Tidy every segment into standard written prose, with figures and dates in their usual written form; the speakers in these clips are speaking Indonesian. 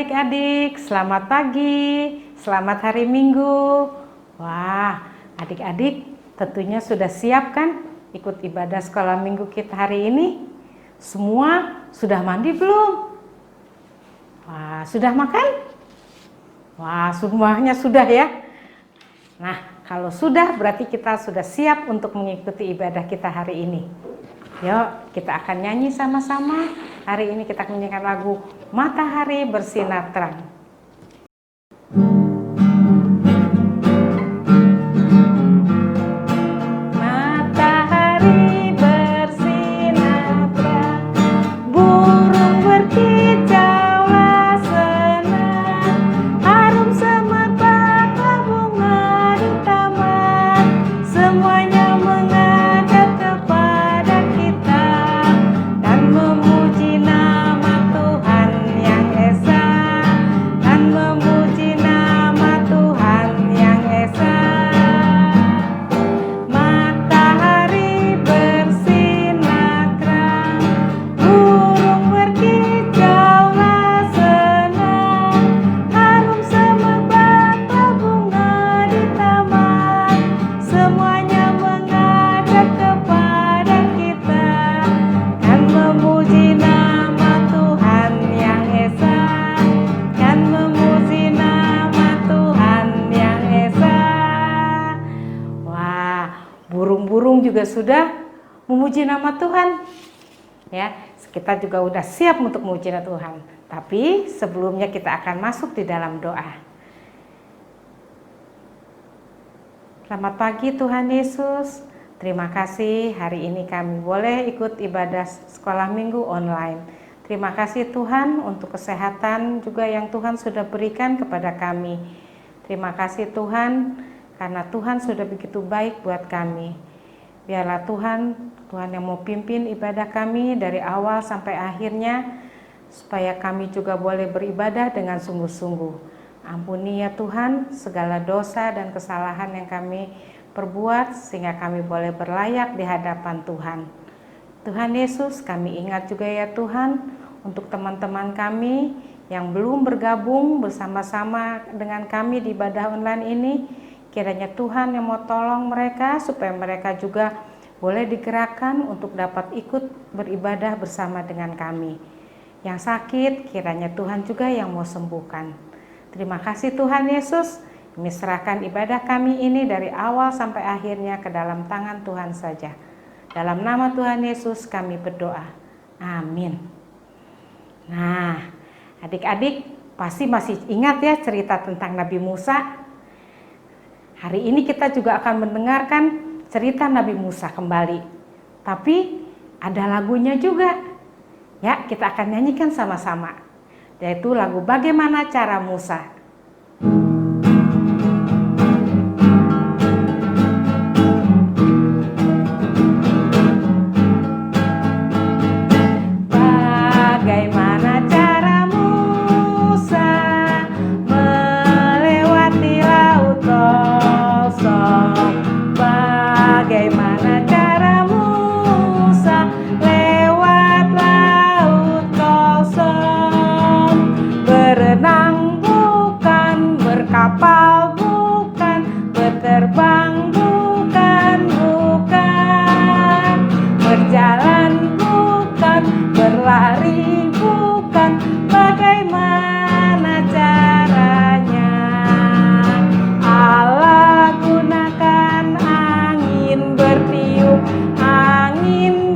adik-adik, selamat pagi, selamat hari Minggu. Wah, adik-adik tentunya sudah siap kan ikut ibadah sekolah minggu kita hari ini? Semua sudah mandi belum? Wah, sudah makan? Wah, semuanya sudah ya. Nah, kalau sudah berarti kita sudah siap untuk mengikuti ibadah kita hari ini. Yuk, kita akan nyanyi sama-sama. Hari ini kita menyanyikan lagu Matahari Bersinar Terang. Matahari bersinar terang, burung berkicaulah senang, harum semerbak bunga di taman, semuanya mengajak kepada kita dan memuji nama Tuhan yang esa, dan memuji nama Tuhan yang esa. Matahari bersinar terang, burung berkicaulah senang, harum semerbak bunga di taman, semuanya mengajak kepada kita kan memuji nama Tuhan yang esa, kan memuji nama Tuhan yang esa. Wah, burung-burung juga sudah memuji nama Tuhan. Ya, kita juga udah siap untuk memuji nama Tuhan. Tapi sebelumnya kita akan masuk di dalam doa. Selamat pagi Tuhan Yesus. Terima kasih hari ini kami boleh ikut ibadah sekolah minggu online. Terima kasih Tuhan untuk kesehatan juga yang Tuhan sudah berikan kepada kami. Terima kasih Tuhan karena Tuhan sudah begitu baik buat kami. Biarlah Tuhan yang mau pimpin ibadah kami dari awal sampai akhirnya, supaya kami juga boleh beribadah dengan sungguh-sungguh. Ampuni ya Tuhan segala dosa dan kesalahan yang kami perbuat, sehingga kami boleh berlayak di hadapan Tuhan. Tuhan Yesus, kami ingat juga ya Tuhan untuk teman-teman kami yang belum bergabung bersama-sama dengan kami di ibadah online ini. Kiranya Tuhan yang mau tolong mereka supaya mereka juga boleh digerakkan untuk dapat ikut beribadah bersama dengan kami. Yang sakit kiranya Tuhan juga yang mau sembuhkan. Terima kasih Tuhan Yesus. Kami serahkan ibadah kami ini dari awal sampai akhirnya ke dalam tangan Tuhan saja. Dalam nama Tuhan Yesus kami berdoa. Amin. Nah, adik-adik pasti masih ingat ya cerita tentang Nabi Musa. Hari ini kita juga akan mendengarkan cerita Nabi Musa kembali. Tapi ada lagunya juga. Ya, kita akan nyanyikan sama-sama. Yaitu lagu Bagaimana Cara Musa. Bagaimana cara Musa melewati laut kosong? Bagaimana cara Musa lewat laut kosong? Berenang bukan, berkapal bukan, berterbang bukan, berjalan bukan, berlari bukan. Bagaimana caranya? Allah gunakan angin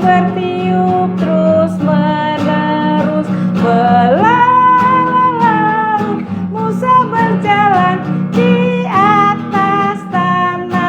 bertiup terus menerus, belalang laut. Musa berjalan di atas tanah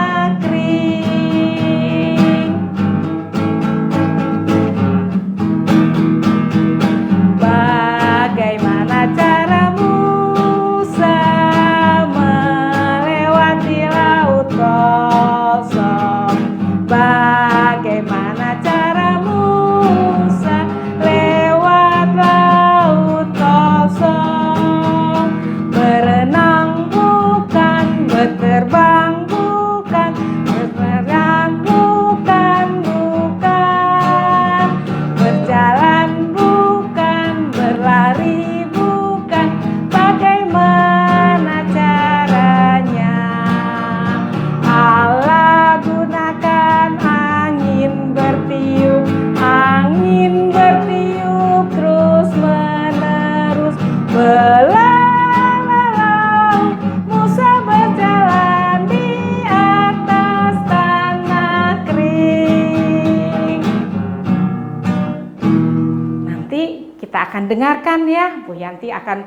dengarkan ya, Bu Yanti akan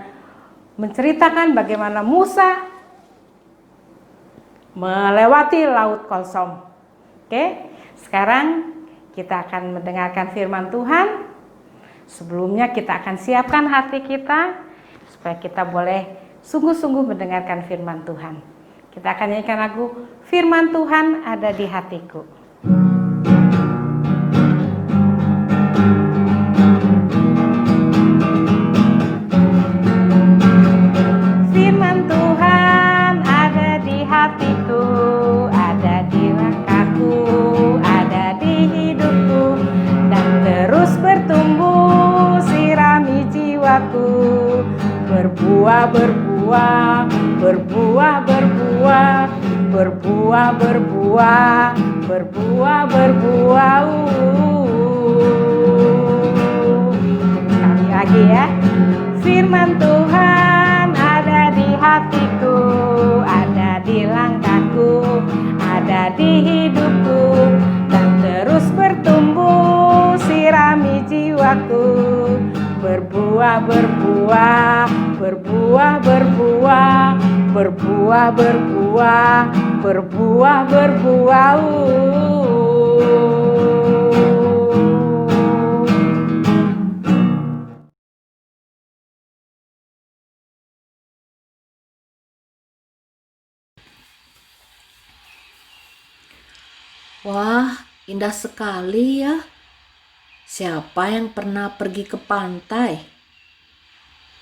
menceritakan bagaimana Musa melewati Laut Kosong. Oke, sekarang kita akan mendengarkan firman Tuhan. Sebelumnya kita akan siapkan hati kita supaya kita boleh sungguh-sungguh mendengarkan firman Tuhan. Kita akan nyanyikan lagu Firman Tuhan Ada di Hatiku. Firman Tuhan ada di hatiku, ada di langkahku, ada di hidupku, dan terus bertumbuh sirami jiwaku. Berbuah, berbuah, berbuah, berbuah, berbuah, berbuah, berbuah, berbuah. Sekali lagi ya. Firman Tuhan ada di hatiku, ada di langkahku, ada di hidupku, dan terus bertumbuh sirami jiwaku. Berbuah, berbuah, berbuah, berbuah, berbuah, berbuah, berbuah, berbuah. Wah, indah sekali ya. Siapa yang pernah pergi ke pantai?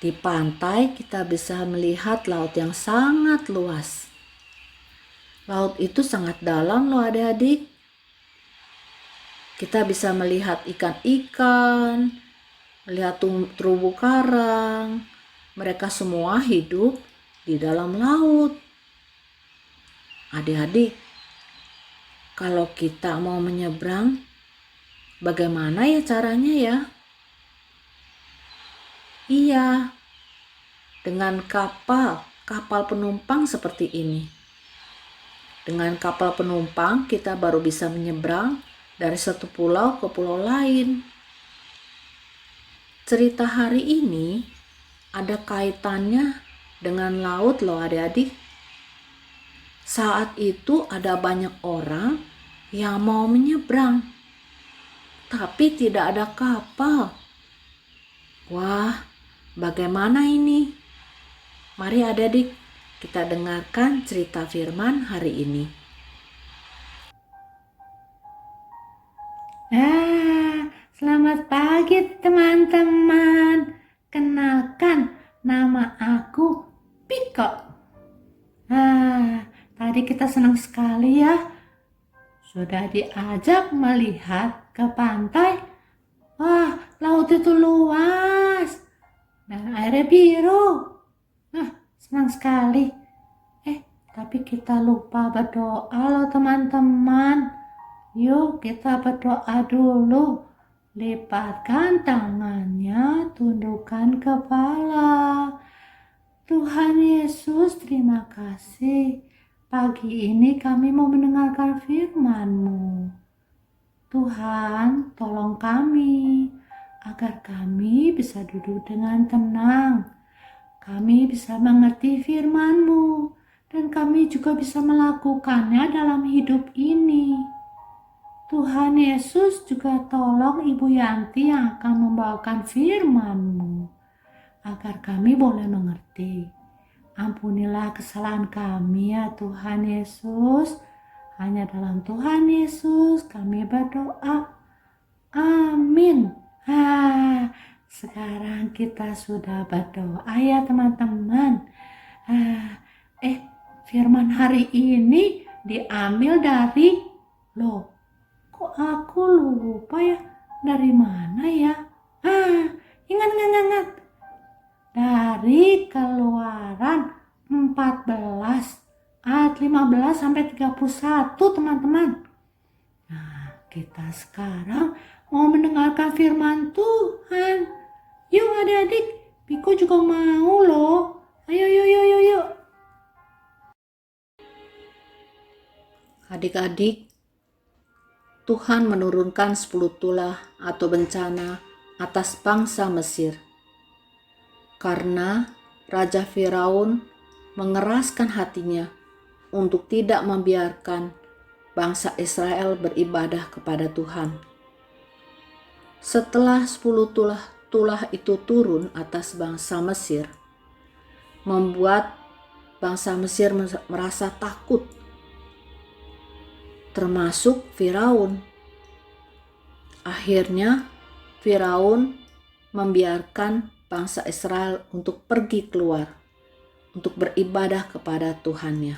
Di pantai kita bisa melihat laut yang sangat luas. Laut itu sangat dalam loh adik-adik. Kita bisa melihat ikan-ikan, melihat terumbu karang. Mereka semua hidup di dalam laut. Adik-adik, kalau kita mau menyeberang, bagaimana ya caranya ya? Iya, dengan kapal penumpang seperti ini. Dengan kapal penumpang kita baru bisa menyeberang dari satu pulau ke pulau lain. Cerita hari ini ada kaitannya dengan laut loh adik-adik. Saat itu ada banyak orang yang mau menyeberang, tapi tidak ada kapal. Wah, bagaimana ini? Mari adik-adik kita dengarkan cerita firman hari ini. Selamat pagi teman-teman. Kenalkan, nama aku Piko. Tadi kita senang sekali ya. Sudah diajak melihat ke pantai. Wah, laut itu luas dan airnya biru. Senang sekali. Tapi kita lupa berdoa loh teman-teman. Yuk kita berdoa dulu. Lipatkan tangannya, tundukkan kepala. Tuhan Yesus, terima kasih. Pagi ini kami mau mendengarkan firman-Mu. Tuhan, tolong kami agar kami bisa duduk dengan tenang. Kami bisa mengerti firman-Mu dan kami juga bisa melakukannya dalam hidup ini. Tuhan Yesus juga tolong Ibu Yanti yang akan membawakan firman-Mu agar kami boleh mengerti. Ampunilah kesalahan kami ya Tuhan Yesus. Hanya dalam Tuhan Yesus kami berdoa. Amin. Sekarang kita sudah berdoa ya teman-teman. Firman hari ini diambil dari kok aku lupa ya, dari mana ya? Ingat. Dari Keluaran 14 ayat 15 sampai 31 teman-teman. Kita sekarang mau mendengarkan firman Tuhan. Yuk adik-adik, Piko juga mau loh. Ayo. Adik-adik, Tuhan menurunkan 10 tulah atau bencana atas bangsa Mesir. karena Raja Firaun mengeraskan hatinya untuk tidak membiarkan bangsa Israel beribadah kepada Tuhan. Setelah 10 tulah itu turun atas bangsa Mesir, membuat bangsa Mesir merasa takut, termasuk Firaun. Akhirnya Firaun membiarkan bangsa Israel untuk pergi keluar, untuk beribadah kepada Tuhannya.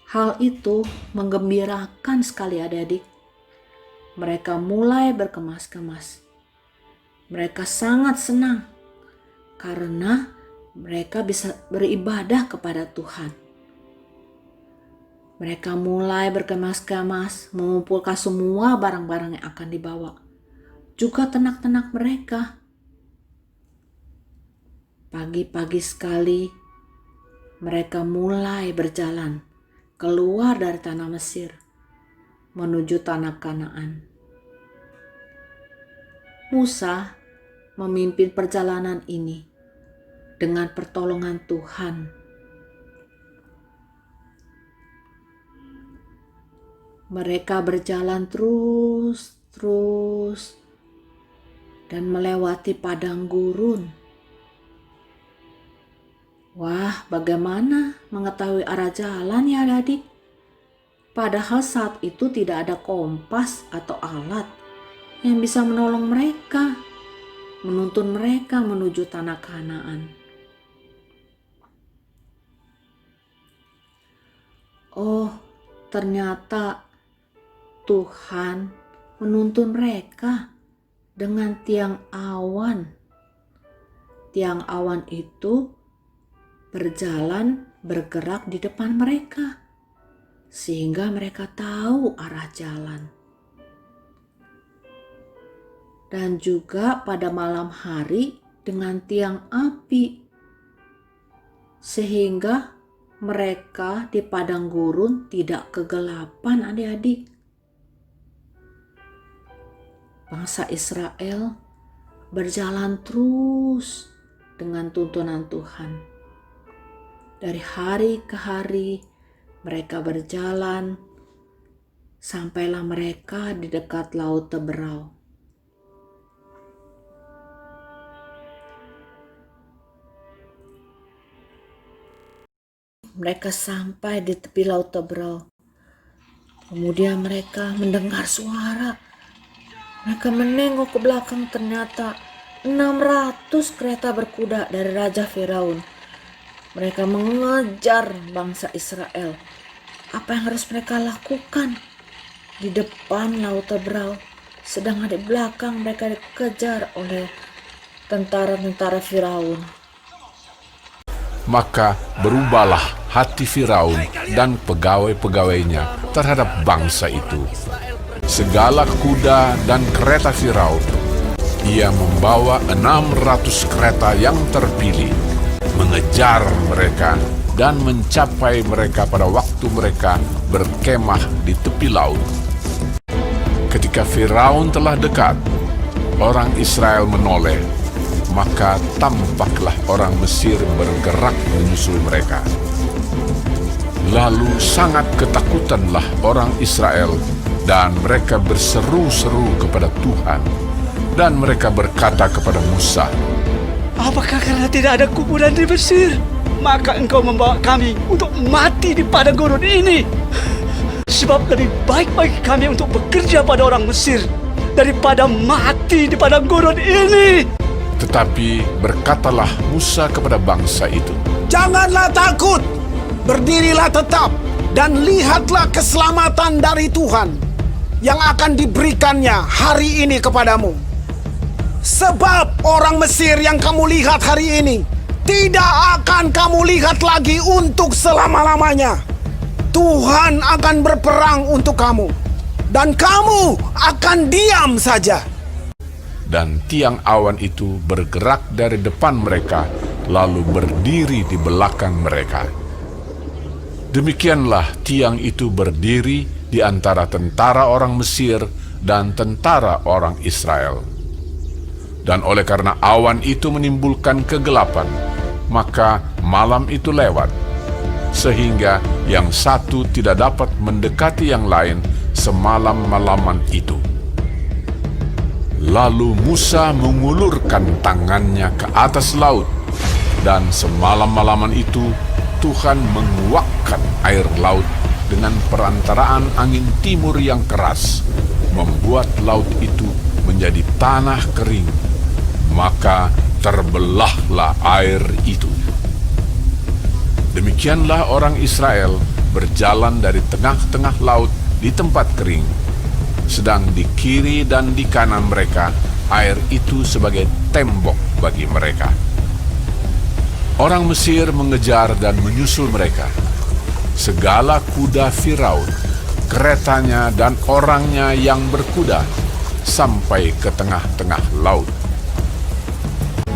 Hal itu menggembirakan sekali adik-adik. Mereka mulai berkemas-kemas. Mereka sangat senang karena mereka bisa beribadah kepada Tuhan. Mereka mulai berkemas-kemas, mengumpulkan semua barang-barang yang akan dibawa, juga ternak-ternak mereka. Pagi-pagi sekali, mereka mulai berjalan keluar dari tanah Mesir menuju tanah Kanaan. Musa memimpin perjalanan ini dengan pertolongan Tuhan. Mereka berjalan terus dan melewati padang gurun. Wah, bagaimana mengetahui arah jalan ya adik? Padahal saat itu tidak ada kompas atau alat yang bisa menolong mereka, menuntun mereka menuju tanah Kanaan. Oh, ternyata Tuhan menuntun mereka dengan tiang awan. Tiang awan itu bergerak di depan mereka, sehingga mereka tahu arah jalan. Dan juga pada malam hari dengan tiang api, sehingga mereka di padang gurun tidak kegelapan adik-adik. Bangsa Israel berjalan terus dengan tuntunan Tuhan. Dari hari ke hari mereka berjalan sampailah mereka di dekat Laut Teberau. Mereka sampai di tepi Laut Teberau. Kemudian mereka mendengar suara. Mereka menengok ke belakang, ternyata 600 kereta berkuda dari Raja Firaun. Mereka mengejar bangsa Israel. Apa yang harus mereka lakukan? Di depan Laut Teberau, sedangkan di belakang mereka dikejar oleh tentara-tentara Firaun. Maka berubahlah hati Firaun dan pegawai-pegawainya terhadap bangsa itu. Segala kuda dan kereta Firaun, ia membawa 600 kereta yang terpilih, mengejar mereka dan mencapai mereka pada waktu mereka berkemah di tepi laut. Ketika Firaun telah dekat, orang Israel menoleh, maka tampaklah orang Mesir bergerak menyusul mereka. Lalu sangat ketakutanlah orang Israel, dan mereka berseru-seru kepada Tuhan, dan mereka berkata kepada Musa, "Apakah karena tidak ada kuburan di Mesir, maka engkau membawa kami untuk mati di padang gurun ini? Sebab lebih baik bagi kami untuk bekerja pada orang Mesir daripada mati di padang gurun ini." Tetapi berkatalah Musa kepada bangsa itu, "Janganlah takut, berdirilah tetap, dan lihatlah keselamatan dari Tuhan yang akan diberikannya hari ini kepadamu. Sebab orang Mesir yang kamu lihat hari ini tidak akan kamu lihat lagi untuk selama-lamanya. Tuhan akan berperang untuk kamu, dan kamu akan diam saja." Dan tiang awan itu bergerak dari depan mereka, lalu berdiri di belakang mereka. Demikianlah tiang itu berdiri di antara tentara orang Mesir dan tentara orang Israel. Dan oleh karena awan itu menimbulkan kegelapan, maka malam itu lewat, sehingga yang satu tidak dapat mendekati yang lain semalam-malaman itu. Lalu Musa mengulurkan tangannya ke atas laut, dan semalam-malaman itu Tuhan menguakkan air laut dengan perantaraan angin timur yang keras, membuat laut itu menjadi tanah kering. Maka terbelahlah air itu. Demikianlah orang Israel berjalan dari tengah-tengah laut di tempat kering, sedang di kiri dan di kanan mereka air itu sebagai tembok bagi mereka. Orang Mesir mengejar dan menyusul mereka. Segala kuda Firaun, keretanya dan orangnya yang berkuda, sampai ke tengah-tengah laut.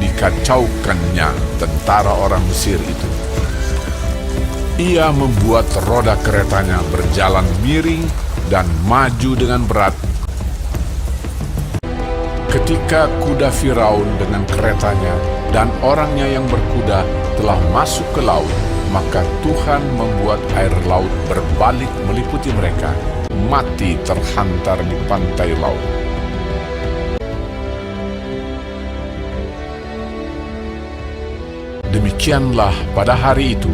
Dikacaukannya tentara orang Mesir itu. Ia membuat roda keretanya berjalan miring dan maju dengan berat. Ketika kuda Firaun dengan keretanya dan orangnya yang berkuda telah masuk ke laut, maka Tuhan membuat air laut berbalik meliputi mereka, mati terhantar di pantai laut. Demikianlah pada hari itu,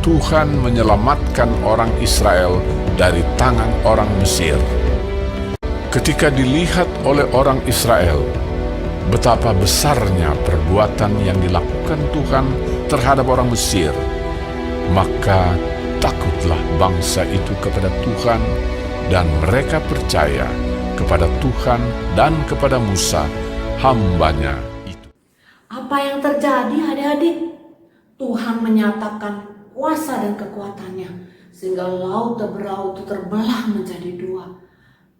Tuhan menyelamatkan orang Israel dari tangan orang Mesir. Ketika dilihat oleh orang Israel betapa besarnya perbuatan yang dilakukan Tuhan terhadap orang Mesir, maka takutlah bangsa itu kepada Tuhan, dan mereka percaya kepada Tuhan dan kepada Musa, hambanya itu. Apa yang terjadi adik-adik? Tuhan menyatakan kuasa dan kekuatannya, sehingga laut Teberau itu terbelah menjadi dua.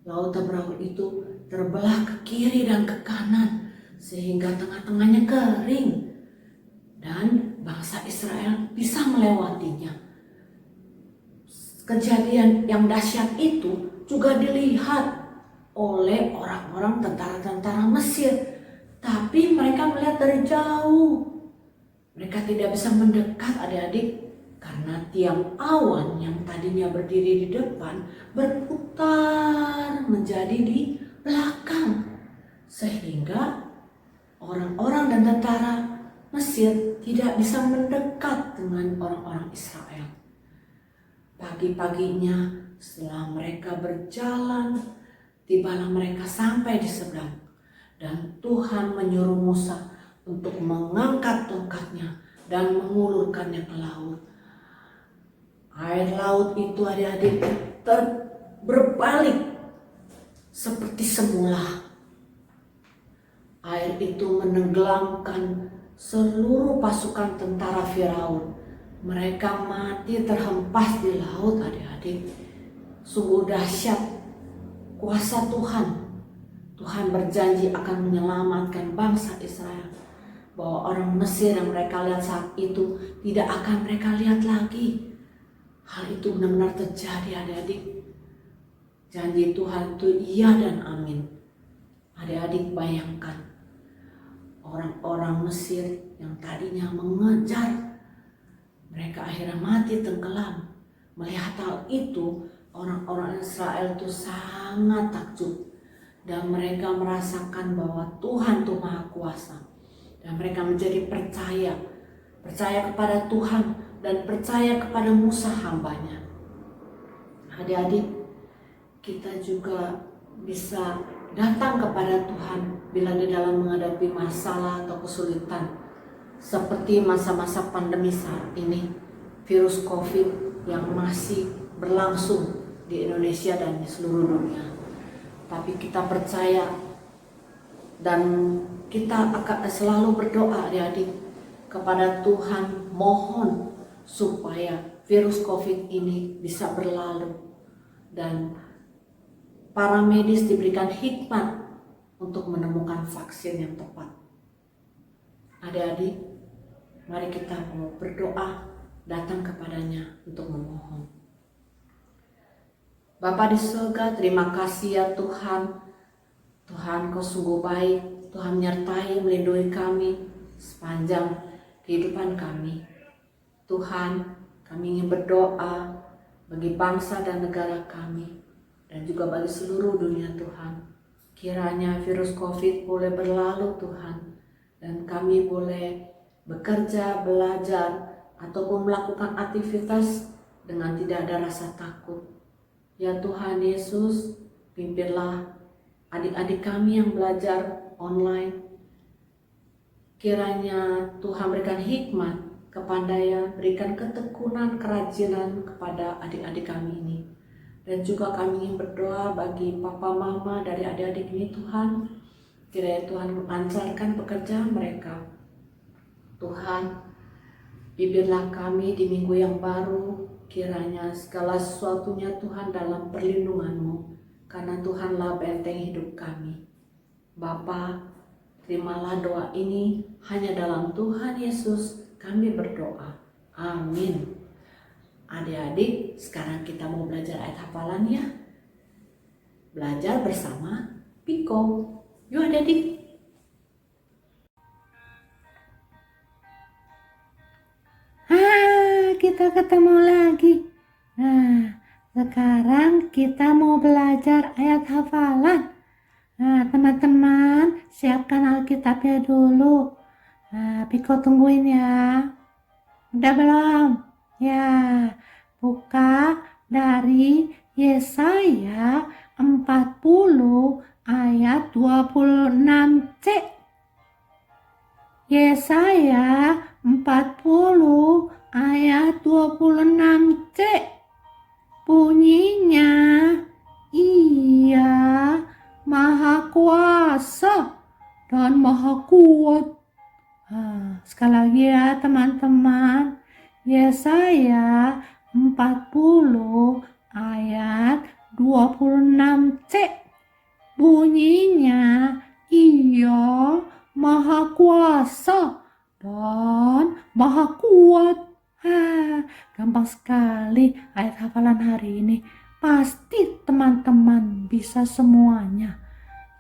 Laut Teberau itu terbelah ke kiri dan ke kanan, sehingga tengah-tengahnya kering, dan bangsa Israel bisa melewatinya. Kejadian yang dahsyat itu juga dilihat oleh orang-orang tentara-tentara Mesir, tapi mereka melihat dari jauh. Mereka tidak bisa mendekat adik-adik, karena tiang awan yang tadinya berdiri di depan berputar menjadi di belakang, sehingga orang-orang dan tentara Mesir tidak bisa mendekat dengan orang-orang Israel. Pagi-paginya setelah mereka berjalan, tibalah mereka sampai di seberang, dan Tuhan menyuruh Musa untuk mengangkat tongkatnya dan mengulurkannya ke laut. Air laut itu adik-adik berbalik seperti semula. Air itu menenggelamkan seluruh pasukan tentara Firaun. Mereka mati terhempas di laut adik-adik. Sungguh dahsyat kuasa Tuhan. Tuhan berjanji akan menyelamatkan bangsa Israel, bahwa orang Mesir yang mereka lihat saat itu tidak akan mereka lihat lagi. Hal itu benar-benar terjadi adik-adik. Janji Tuhan itu iya dan amin. Adik-adik bayangkan, orang-orang Mesir yang tadinya mengejar, mereka akhirnya mati tenggelam. Melihat hal itu, orang-orang Israel itu sangat takjub, dan mereka merasakan bahwa Tuhan itu Maha Kuasa, dan mereka menjadi percaya kepada Tuhan dan percaya kepada Musa hambanya. Adik-adik, kita juga bisa datang kepada Tuhan bila di dalam menghadapi masalah atau kesulitan, seperti masa-masa pandemi saat ini, virus COVID yang masih berlangsung di Indonesia dan di seluruh dunia. Tapi kita percaya dan kita akan selalu berdoa adik-adik kepada Tuhan, mohon supaya virus COVID ini bisa berlalu dan para medis diberikan hikmat untuk menemukan vaksin yang tepat. Adik-adik, mari kita mau berdoa, datang kepadanya untuk memohon. Bapa di surga, terima kasih ya Tuhan. Tuhan, Kau sungguh baik. Tuhan menyertai melindungi kami sepanjang kehidupan kami. Tuhan, kami ingin berdoa bagi bangsa dan negara kami dan juga bagi seluruh dunia Tuhan. Kiranya virus COVID boleh berlalu Tuhan, dan kami boleh bekerja, belajar, ataupun melakukan aktivitas dengan tidak ada rasa takut. Ya Tuhan Yesus, pimpinlah adik-adik kami yang belajar online. Kiranya Tuhan berikan hikmat, kepandaian, berikan ketekunan, kerajinan kepada adik-adik kami ini. Dan juga kami ingin berdoa bagi papa mama dari adik-adik ini Tuhan. Kiranya Tuhan melancarkan pekerjaan mereka. Tuhan, pimpinlah kami di minggu yang baru. Kiranya segala sesuatunya Tuhan dalam perlindungan-Mu, karena Tuhanlah benteng hidup kami. Bapa, terimalah doa ini hanya dalam Tuhan Yesus kami berdoa. Amin. Adik-adik, sekarang kita mau belajar ayat hafalan ya. Belajar bersama Piko. Yuk adik-adik. Kita ketemu lagi. Nah, sekarang kita mau belajar ayat hafalan. Nah, teman-teman, siapkan Alkitabnya dulu. Nah, Piko tungguin ya. Udah belum? Ya, buka dari Yesaya 40 ayat 26c. Yesaya 40 ayat 26c. Bunyinya, Ia Maha Kuasa dan Maha Kuat. Sekali lagi ya teman-teman. Yesaya 40 ayat 26c. Bunyinya, Ia Maha Kuasa dan Maha Kuat. Gampang sekali ayat hafalan hari ini. Pasti teman-teman bisa semuanya.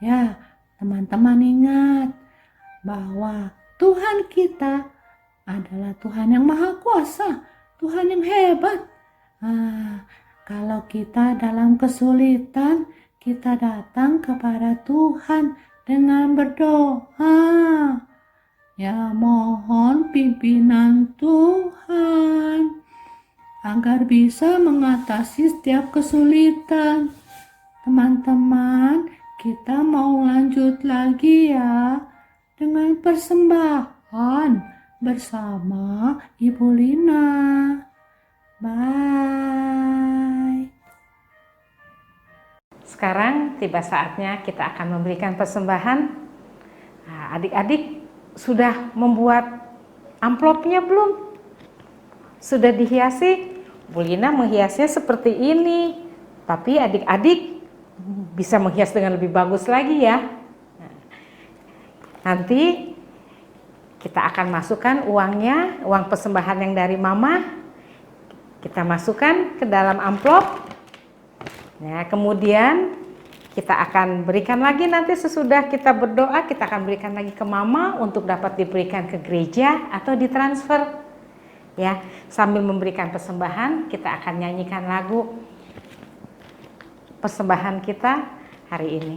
Ya, teman-teman ingat bahwa Tuhan kita adalah Tuhan yang Maha Kuasa, Tuhan yang hebat. Kalau kita dalam kesulitan, kita datang kepada Tuhan dengan berdoa. Ya, mohon pimpinan Tuhan agar bisa mengatasi setiap kesulitan. Teman-teman, kita mau lanjut lagi ya dengan persembahan bersama Ibu Lina. Bye. Sekarang tiba saatnya kita akan memberikan persembahan. Nah, adik-adik sudah membuat amplopnya belum? Sudah dihiasi? Bu Lina menghiasnya seperti ini, tapi adik-adik bisa menghias dengan lebih bagus lagi ya. Nanti kita akan masukkan uangnya, uang persembahan yang dari Mama, kita masukkan ke dalam amplop. Nah, kemudian kita akan berikan lagi nanti sesudah kita berdoa, kita akan berikan lagi ke Mama untuk dapat diberikan ke gereja atau ditransfer. Ya, sambil memberikan persembahan, kita akan nyanyikan lagu persembahan kita hari ini.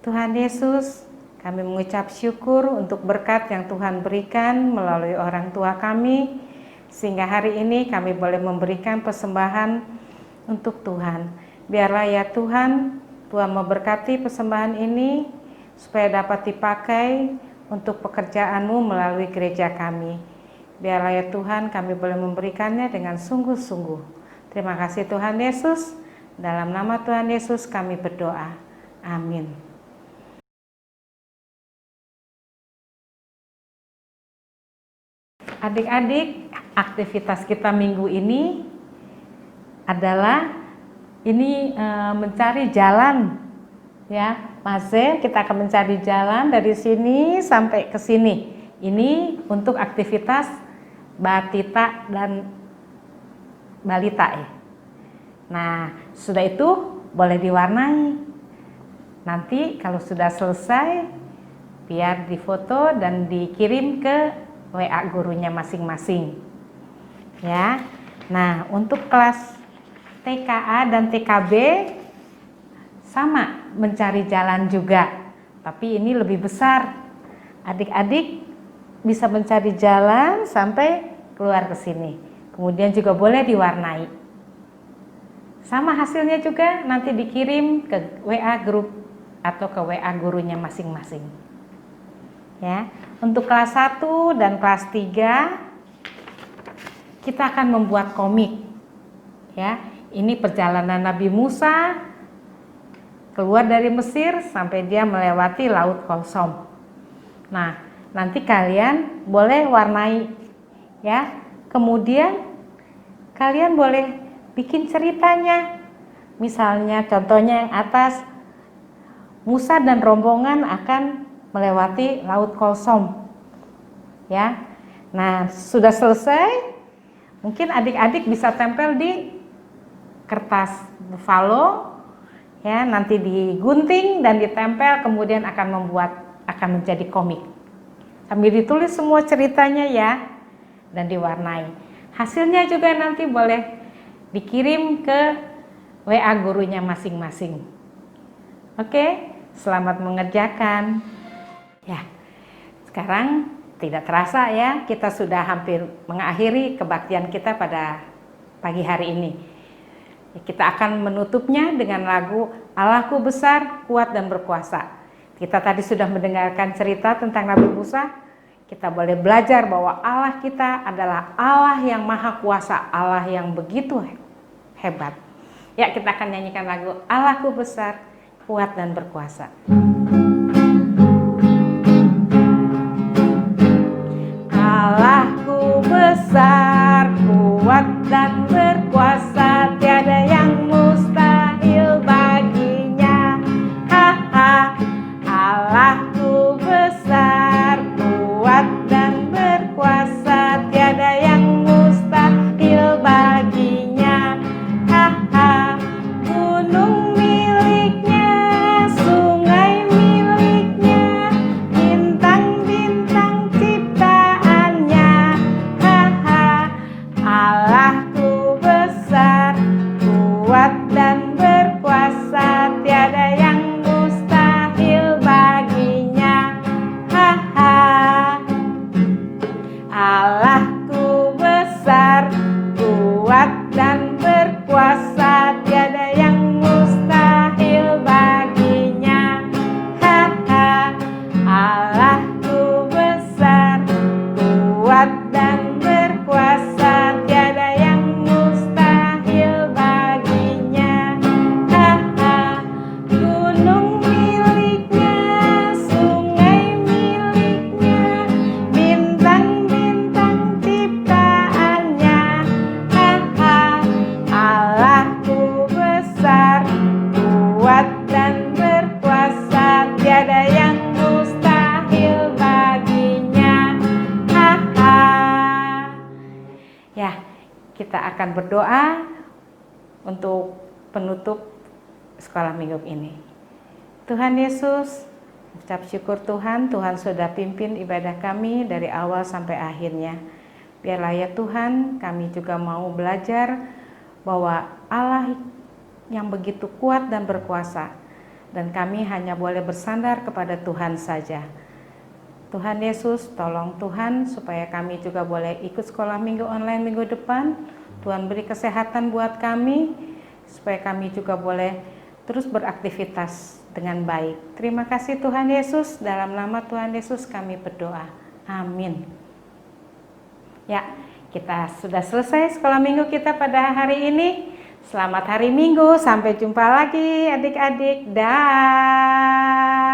Tuhan Yesus, kami mengucap syukur untuk berkat yang Tuhan berikan melalui orang tua kami, sehingga hari ini kami boleh memberikan persembahan untuk Tuhan. Biarlah ya Tuhan, Tuhan memberkati persembahan ini supaya dapat dipakai untuk pekerjaan-Mu melalui gereja kami. Biarlah ya Tuhan, kami boleh memberikannya dengan sungguh-sungguh. Terima kasih Tuhan Yesus. Dalam nama Tuhan Yesus kami berdoa. Amin. Adik-adik, aktivitas kita minggu ini adalah mencari jalan, ya, Masih kita akan mencari jalan dari sini sampai ke sini. Ini untuk aktivitas batita dan balita ya. Nah, sudah itu boleh diwarnai. Nanti kalau sudah selesai, biar difoto dan dikirim ke WA gurunya masing-masing. Ya. Nah, untuk kelas TKA dan TKB sama mencari jalan juga, tapi ini lebih besar. Adik-adik bisa mencari jalan sampai keluar ke sini. Kemudian juga boleh diwarnai. Sama hasilnya juga nanti dikirim ke WA grup atau ke WA gurunya masing-masing. Ya, untuk kelas 1 dan kelas 3 kita akan membuat komik. Ya, ini perjalanan Nabi Musa keluar dari Mesir sampai dia melewati Laut Kosong. Nah, nanti kalian boleh warnai ya. Kemudian kalian boleh bikin ceritanya. Misalnya contohnya yang atas, Musa dan rombongan akan melewati Laut Kosong. Ya. Nah, sudah selesai. Mungkin adik-adik bisa tempel di kertas buffalo. Ya, nanti digunting dan ditempel, kemudian akan menjadi komik. Sambil ditulis semua ceritanya ya, dan diwarnai. Hasilnya juga nanti boleh dikirim ke WA gurunya masing-masing. Oke, selamat mengerjakan. Ya, sekarang tidak terasa ya, kita sudah hampir mengakhiri kebaktian kita pada pagi hari ini. Kita akan menutupnya dengan lagu Allahku besar, kuat dan berkuasa. Kita tadi sudah mendengarkan cerita tentang Nabi Musa. Kita boleh belajar bahwa Allah kita adalah Allah yang maha kuasa, Allah yang begitu hebat. Ya, kita akan nyanyikan lagu Allahku besar, kuat dan berkuasa. Allahku besar, kuat dan berkuasa, tiada yang mustahil baginya. Ha ha. Allahku besar, kuat dan berkuasa, tiada yang mustahil baginya. Ha ha. Gunung miliknya, sungai miliknya, bintang-bintang ciptaannya. Ha ha. Allahku besar, kuat dan berkuasa, tiada yang mustahil baginya. Ha ha. Allahku besar, kuat dan berkuasa, tiada yang mustahil baginya. Ha ha. Allahku besar, kuat dan berkuasa, tiada yang mustahil baginya. Ha ha. Gunung miliknya, sungai miliknya, bintang-bintang ciptaannya. Ha ha. Allahku besar, kuat dan berkuasa, tiada yang mustahil baginya. Ha ha. Ya, kita akan berdoa untuk penutup sekolah minggu ini. Tuhan Yesus, ucap syukur Tuhan, Tuhan sudah pimpin ibadah kami dari awal sampai akhirnya. Biarlah ya Tuhan, kami juga mau belajar bahwa Allah yang begitu kuat dan berkuasa dan kami hanya boleh bersandar kepada Tuhan saja. Tuhan Yesus, tolong Tuhan supaya kami juga boleh ikut sekolah minggu online minggu depan. Tuhan beri kesehatan buat kami, supaya kami juga boleh terus beraktivitas dengan baik. Terima kasih Tuhan Yesus, dalam nama Tuhan Yesus kami berdoa. Amin. Ya, kita sudah selesai sekolah minggu kita pada hari ini. Selamat hari Minggu, sampai jumpa lagi adik-adik. Dah.